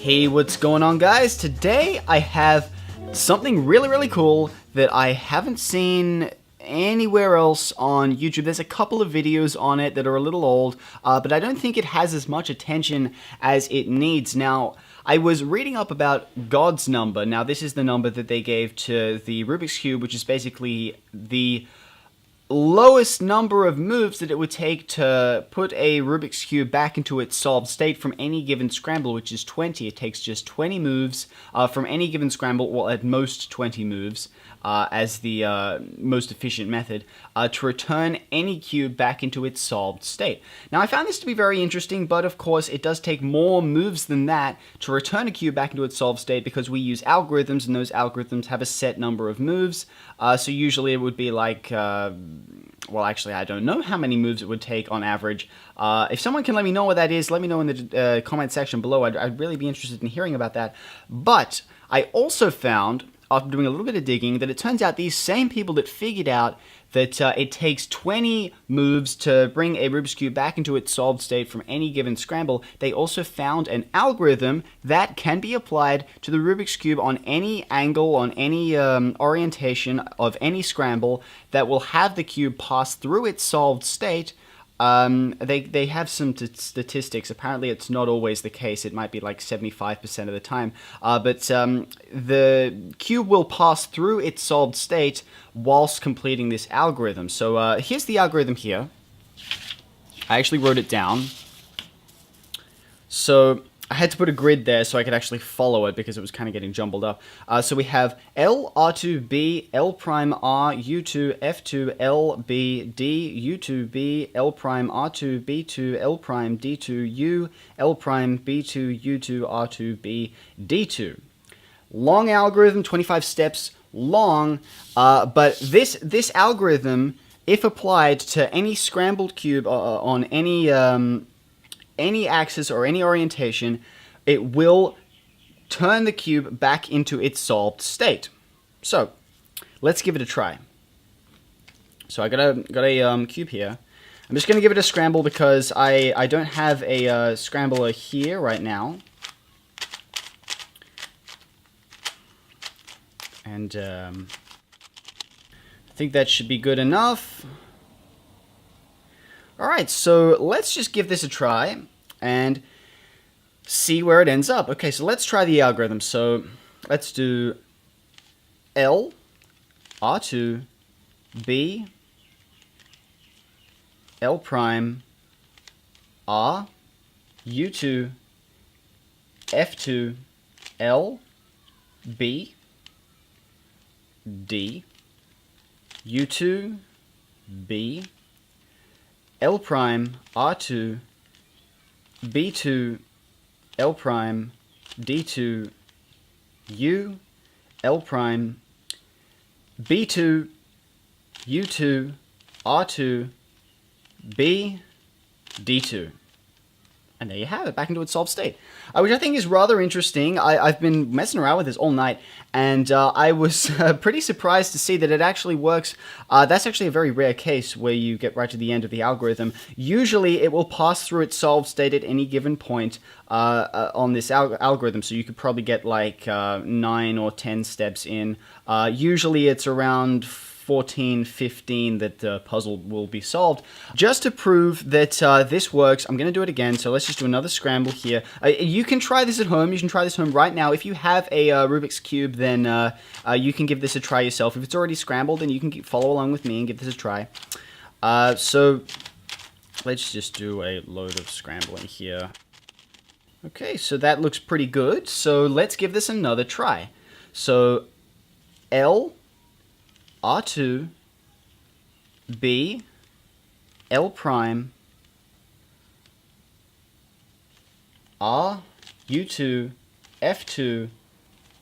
Hey, what's going on, guys? Today I have something really cool that I haven't seen anywhere else on YouTube. There's a couple of videos on it that are a little old, but I don't think it has as much attention as it needs. Now, I was reading up about God's number. Now, this is the number that they gave to the Rubik's Cube, which is basically the lowest number of moves that it would take to put a Rubik's Cube back into its solved state from any given scramble, which is 20. It takes just 20 moves from any given scramble, well, at most 20 moves, as the most efficient method, to return any cube back into its solved state. Now, I found this to be very interesting, but of course, it does take more moves than that to return a cube back into its solved state because we use algorithms, and those algorithms have a set number of moves. So usually it would be like... well, actually, I don't know how many moves it would take on average. If someone can let me know what that is, let me know in the comment section below. I'd really be interested in hearing about that. But I also found, after doing a little bit of digging, that it turns out these same people that figured out that it takes 20 moves to bring a Rubik's Cube back into its solved state from any given scramble, they also found an algorithm that can be applied to the Rubik's Cube on any angle, on any orientation of any scramble that will have the cube pass through its solved state. They have some statistics. Apparently, it's not always the case. It might be like 75% of the time. But the cube will pass through its solved state whilst completing this algorithm. So here's the algorithm here. I actually wrote it down. So I had to put a grid there so I could actually follow it because it was kind of getting jumbled up. So we have L, R2, B, L prime, R, U2, F2, L, B, D, U2, B, L prime, R2, B2, L prime, D2, U, L prime, B2, U2, R2, B, D2. Long algorithm, 25 steps long, but this algorithm, if applied to any scrambled cube on any axis or any orientation, it will turn the cube back into its solved state. So let's give it a try. So I got a cube here. I'm just going to give it a scramble because I don't have a scrambler here right now. And I think that should be good enough. Alright, so let's just give this a try and see where it ends up. Okay, so let's try the algorithm. So let's do L, R2, B, L prime, R, U2, F2, L, B, D, U2, B, L prime, R2, B2, L prime, D2, U, L prime, B2, U2, R2, B, D2. And there you have it, back into its solved state, which I think is rather interesting. I've been messing around with this all night, and I was pretty surprised to see that it actually works. That's actually a very rare case where you get right to the end of the algorithm. Usually, it will pass through its solved state at any given point on this algorithm, so you could probably get like 9 or 10 steps in. Usually, it's around 14, 15 that the puzzle will be solved. Just to prove that this works, I'm going to do it again. So let's just do another scramble here. You can try this at home. You can try this at home right now. If you have a Rubik's Cube, then you can give this a try yourself. If it's already scrambled, then you can follow along with me and give this a try. So let's just do a load of scrambling here. Okay, so that looks pretty good. So let's give this another try. So L, R2, B, L prime, R, U2, F2,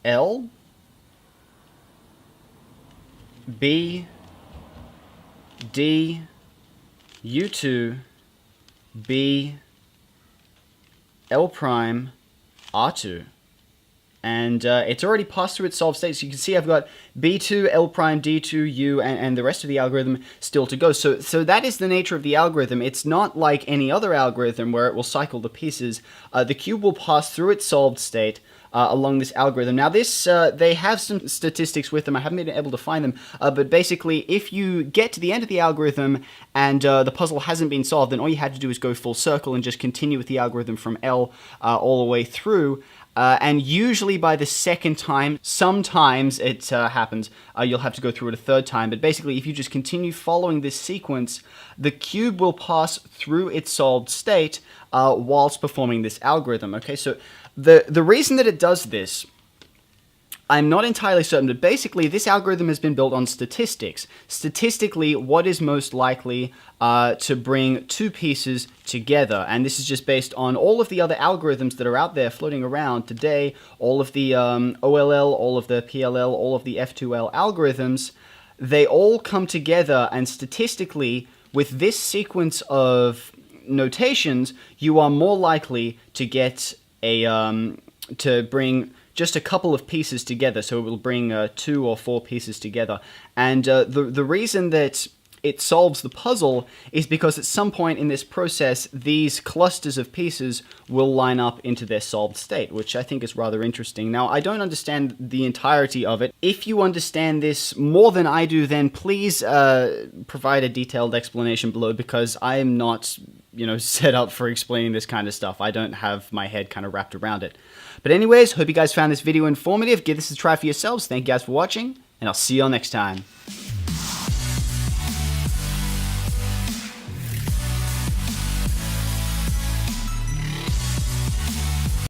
L, B, D, U2, B, L prime, R2. and it's already passed through its solved state. So you can see I've got B2, L prime, D2, U, and the rest of the algorithm still to go. So that is the nature of the algorithm. It's not like any other algorithm where it will cycle the pieces. The cube will pass through its solved state along this algorithm. Now this, they have some statistics with them. I haven't been able to find them, but basically if you get to the end of the algorithm and the puzzle hasn't been solved, then all you had to do is go full circle and just continue with the algorithm from L all the way through. And usually by the second time, sometimes it happens, you'll have to go through it a third time. But basically, if you just continue following this sequence, the cube will pass through its solved state whilst performing this algorithm. Okay, so the reason that it does this, I'm not entirely certain, but basically this algorithm has been built on statistics. Statistically, what is most likely to bring two pieces together? And this is just based on all of the other algorithms that are out there floating around today, all of the OLL, all of the PLL, all of the F2L algorithms. They all come together, and statistically, with this sequence of notations, you are more likely to get a, to bring just a couple of pieces together, so it will bring 2 or 4 pieces together. And the reason that it solves the puzzle is because at some point in this process, these clusters of pieces will line up into their solved state, which I think is rather interesting. Now, I don't understand the entirety of it. If you understand this more than I do, then please provide a detailed explanation below, because I am not, set up for explaining this kind of stuff. I don't have my head kind of wrapped around it. But anyways, hope you guys found this video informative. Give this a try for yourselves. Thank you guys for watching, and I'll see you all next time.